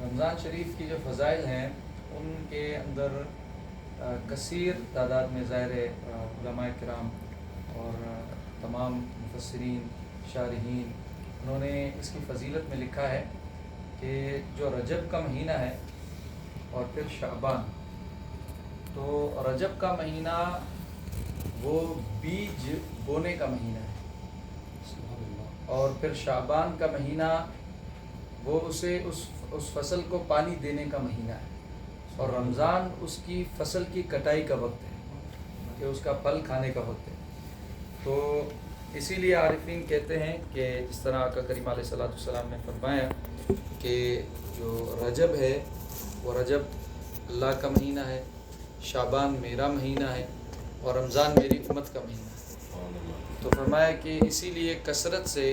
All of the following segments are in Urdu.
رمضان شریف کی جو فضائل ہیں ان کے اندر کثیر تعداد میں ظاہر علماء کرام اور تمام مفسرین شارحین انہوں نے اس کی فضیلت میں لکھا ہے کہ جو رجب کا مہینہ ہے اور پھر شعبان، تو رجب کا مہینہ وہ بیج بونے کا مہینہ ہے، اور پھر شعبان کا مہینہ وہ اسے اس فصل کو پانی دینے کا مہینہ ہے، اور رمضان اس کی فصل کی کٹائی کا وقت ہے کہ اس کا پھل کھانے کا وقت ہے۔ تو اسی لیے عارفین کہتے ہیں کہ جس طرح آقا کریم علیہ الصلوۃ والسلام نے فرمایا کہ جو رجب ہے وہ رجب اللہ کا مہینہ ہے، شعبان میرا مہینہ ہے، اور رمضان میری امت کا مہینہ ہے۔ تو فرمایا کہ اسی لیے کثرت سے،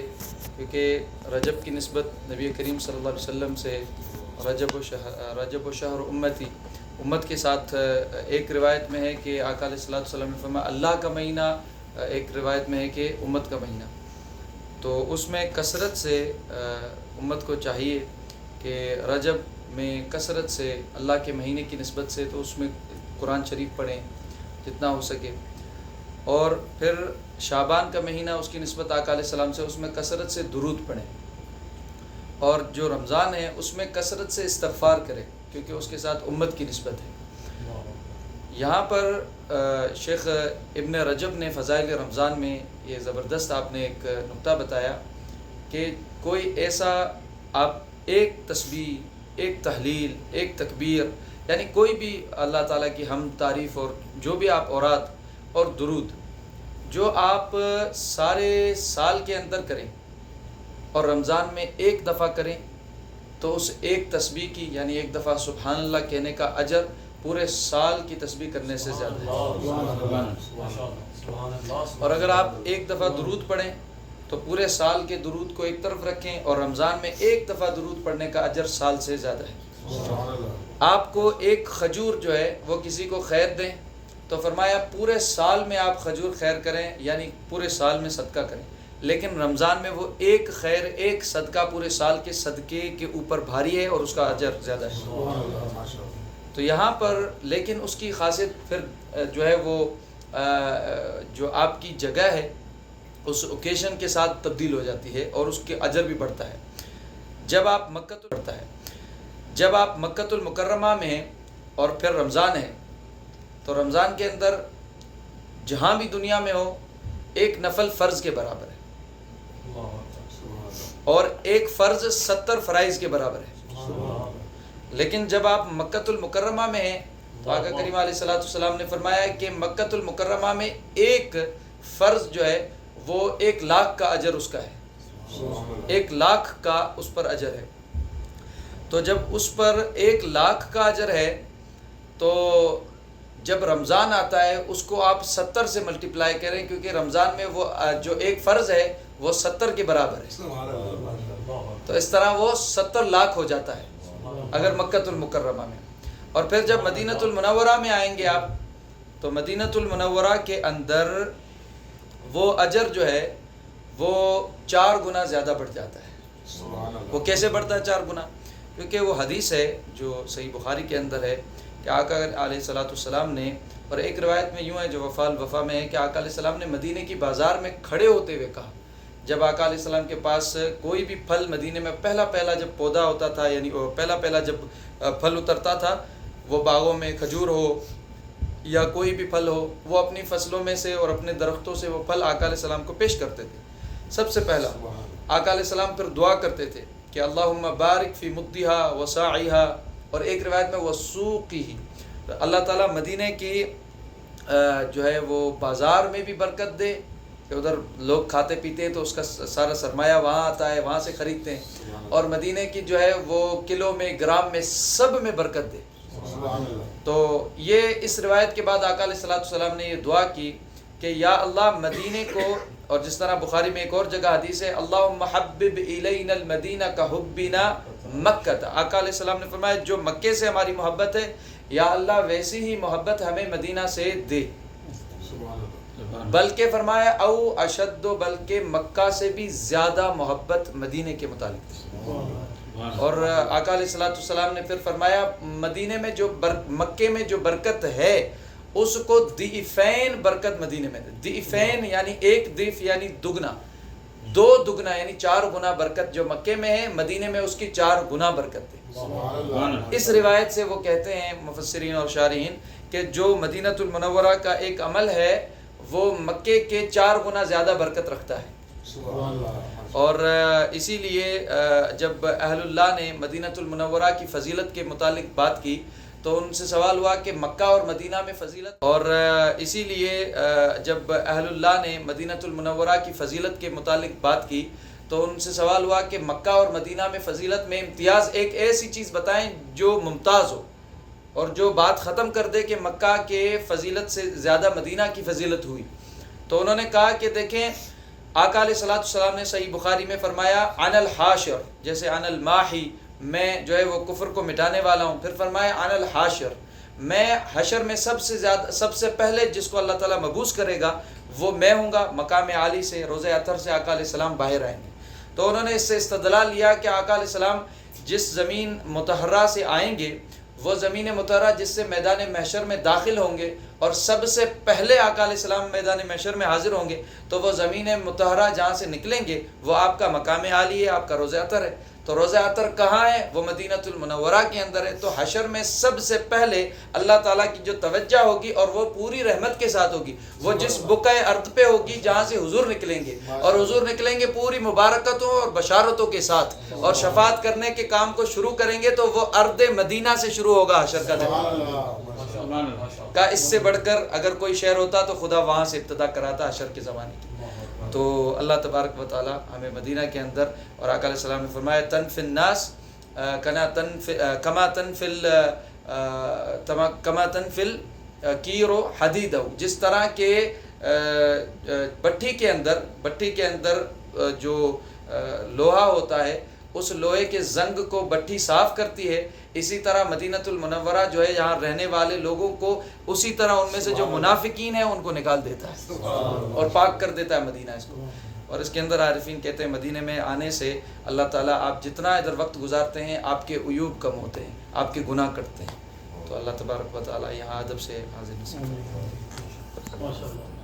کیونکہ رجب کی نسبت نبی کریم صلی اللہ علیہ وسلم سے رجب و شہر امت کے ساتھ ایک روایت میں ہے کہ آقا علیہ الصلوۃ والسلام نے فرمایا اللہ کا مہینہ، ایک روایت میں ہے کہ امت کا مہینہ۔ تو اس میں کثرت سے امت کو چاہیے کہ رجب میں کثرت سے اللہ کے مہینے کی نسبت سے تو اس میں قرآن شریف پڑھیں جتنا ہو سکے، اور پھر شعبان کا مہینہ اس کی نسبت آقا علیہ السلام سے، اس میں کثرت سے درود پڑھیں، اور جو رمضان ہے اس میں کثرت سے استغفار کریں کیونکہ اس کے ساتھ امت کی نسبت ہے۔ یہاں پر شیخ ابن رجب نے فضائل رمضان میں یہ زبردست آپ نے ایک نقطہ بتایا کہ کوئی ایسا آپ ایک تسبیح، ایک تحلیل، ایک تکبیر، یعنی کوئی بھی اللہ تعالیٰ کی حمد تعریف اور جو بھی آپ اوراد اور درود جو آپ سارے سال کے اندر کریں اور رمضان میں ایک دفعہ کریں تو اس ایک تسبیح کی، یعنی ایک دفعہ سبحان اللہ کہنے کا اجر پورے سال کی تسبیح کرنے سے زیادہ ہے۔ اور اگر آپ ایک دفعہ درود پڑھیں تو پورے سال کے درود کو ایک طرف رکھیں، اور رمضان میں ایک دفعہ درود پڑھنے کا اجر سال سے زیادہ ہے۔ آپ کو ایک کھجور جو ہے وہ کسی کو خیر دیں تو فرمایا پورے سال میں آپ کھجور خیر کریں، یعنی پورے سال میں صدقہ کریں، لیکن رمضان میں وہ ایک خیر، ایک صدقہ پورے سال کے صدقے کے اوپر بھاری ہے اور اس کا اجر زیادہ ہے۔ تو یہاں پر لیکن اس کی خاصیت پھر جو ہے وہ جو آپ کی جگہ ہے اس اوکیشن کے ساتھ تبدیل ہو جاتی ہے اور اس کے اجر بھی بڑھتا ہے۔ جب آپ مکۃ المکرمہ میں ہیں اور پھر رمضان ہے تو رمضان کے اندر جہاں بھی دنیا میں ہو ایک نفل فرض کے برابر ہے، اور ایک فرض 70 فرائض کے برابر ہے۔ لیکن جب آپ مکۃ المکرمہ میں ہیں تو آقا کریم علیہ الصلوۃ والسلام نے فرمایا کہ مکۃ المکرمہ میں ایک فرض جو ہے وہ 1,00,000 کا اجر اس کا ہے، 1,00,000 کا اس پر اجر ہے۔ تو جب اس پر 1,00,000 کا اجر ہے تو جب رمضان آتا ہے اس کو آپ 70 سے ملٹیپلائی کریں، کیونکہ رمضان میں وہ جو ایک فرض ہے وہ 70 کے برابر ہے، تو اس طرح وہ 70,00,000 ہو جاتا ہے اگر مکۃ المکرمہ میں۔ اور پھر جب مدینۃ المنورہ میں آئیں گے آپ تو مدینۃ المنورہ کے اندر وہ اجر جو ہے وہ 4 گنا زیادہ بڑھ جاتا ہے۔ وہ کیسے بڑھتا ہے 4 گنا؟ کیونکہ وہ حدیث ہے جو صحیح بخاری کے اندر ہے کہ آقا علیہ الصلوۃ والسلام نے، اور ایک روایت میں یوں ہے جو وفا الوفا میں ہے کہ آقا علیہ السلام نے مدینے کی بازار میں کھڑے ہوتے ہوئے کہا، جب آقا علیہ السلام کے پاس کوئی بھی پھل مدینے میں پہلا جب پودا ہوتا تھا، یعنی پہلا جب پھل اترتا تھا، وہ باغوں میں کھجور ہو یا کوئی بھی پھل ہو، وہ اپنی فصلوں میں سے اور اپنے درختوں سے وہ پھل آقا علیہ السلام کو پیش کرتے تھے۔ سب سے پہلا آقا علیہ السلام پھر دعا کرتے تھے کہ اللہم بارک فی مدھہا وساعہا، اور ایک روایت میں وسوقہ، اللہ تعالیٰ مدینے کی جو ہے وہ بازار میں بھی برکت دے کہ ادھر لوگ کھاتے پیتے ہیں تو اس کا سارا سرمایہ وہاں آتا ہے، وہاں سے خریدتے ہیں، اور مدینے کی جو ہے وہ کلو میں، گرام میں، سب میں برکت دے۔ تو یہ اس روایت کے بعد آقا علیہ الصلوۃ والسلام نے یہ دعا کی کہ یا اللہ مدینے کو، اور جس طرح بخاری میں ایک اور جگہ حدیث ہے اللہم حبب الینا المدینہ کحبنا مکہ، آقا علیہ السلام نے فرمایا جو مکے سے ہماری محبت ہے یا اللہ ویسی ہی محبت ہمیں مدینہ سے دے، بلکہ فرمایا او اشد، بلکہ مکہ سے بھی زیادہ محبت مدینے کے متعلق۔ اور آقا علیہ الصلوۃ والسلام نے پھر فرمایا مدینے میں جو مکے میں جو برکت ہے اس کو ضعفین برکت مدینے میں، ضعفین یعنی ایک ضعف یعنی دگنا، دو دگنا یعنی 4 گنا برکت جو مکے میں ہے، مدینے میں اس کی 4 گنا برکت ہے۔ اس روایت سے وہ کہتے ہیں مفسرین اور شارحین کہ جو مدینۃ المنورہ کا ایک عمل ہے وہ مکے کے 4 گنا زیادہ برکت رکھتا ہے۔ اور اسی لیے جب اہل اللہ نے مدینۃ المنورہ کی فضیلت کے متعلق بات کی تو ان سے سوال ہوا کہ مکہ اور مدینہ میں فضیلت، اور اسی لیے جب اہل اللہ نے مدینۃ المنورہ کی فضیلت کے متعلق بات کی تو ان سے سوال ہوا کہ مکہ اور مدینہ میں فضیلت میں امتیاز ایک ایسی چیز بتائیں جو ممتاز ہو اور جو بات ختم کر دے کہ مکہ کے فضیلت سے زیادہ مدینہ کی فضیلت ہوئی۔ تو انہوں نے کہا کہ دیکھیں آقا علیہ الصلوۃ والسلام نے صحیح بخاری میں فرمایا انا الحاشر، جیسے انا الماحی، میں جو ہے وہ کفر کو مٹانے والا ہوں، پھر فرمایا انا الحاشر، میں حشر میں سب سے پہلے جس کو اللہ تعالیٰ مبعوث کرے گا وہ میں ہوں گا۔ مقام عالی سے روضہ اطہر سے آقا علیہ السلام باہر آئیں گے۔ تو انہوں نے اس سے استدلال لیا کہ آقا علیہ السلام جس زمین مطہرہ سے آئیں گے وہ زمین مطہرہ جس سے میدان محشر میں داخل ہوں گے اور سب سے پہلے آقا علیہ السلام میدان محشر میں حاضر ہوں گے، تو وہ زمین مطہرہ جہاں سے نکلیں گے وہ آپ کا مقام عالی ہے، آپ کا روضہ اطہر ہے۔ تو روضہ اطہر کہاں ہے؟ وہ مدینۃ المنورہ کے اندر ہے۔ تو حشر میں سب سے پہلے اللہ تعالیٰ کی جو توجہ ہوگی اور وہ پوری رحمت کے ساتھ ہوگی، وہ جس بقعہ ارض پہ ہوگی جہاں سے حضور نکلیں گے، اور حضور نکلیں گے پوری مبارکتوں اور بشارتوں کے ساتھ اور شفاعت کرنے کے کام کو شروع کریں گے، تو وہ ارض مدینہ سے شروع ہوگا حشر کا کا اس سے بڑھ کر اگر کوئی شہر ہوتا تو خدا وہاں سے ابتدا کراتا حشر کے زمانے کی۔ تو اللہ تبارک و تعالی ہمیں مدینہ کے اندر، اور آقا علیہ السلام نے فرمایا تنفی الناس کما تنفل کیرو حدیدہ، جس طرح کہ بٹھی کے اندر جو لوہا ہوتا ہے اس لوہے کے زنگ کو بٹھی صاف کرتی ہے، اسی طرح مدینۃ المنورہ جو ہے یہاں رہنے والے لوگوں کو اسی طرح ان میں سے جو منافقین ہیں ان کو نکال دیتا ہے اور پاک کر دیتا ہے مدینہ اس کو۔ اور اس کے اندر عارفین کہتے ہیں مدینہ میں آنے سے اللہ تعالیٰ آپ جتنا ادھر وقت گزارتے ہیں آپ کے عیوب کم ہوتے ہیں، آپ کے گناہ کٹتے ہیں۔ تو اللہ تبارک و تعالیٰ یہاں ادب سے حاضر نصیب۔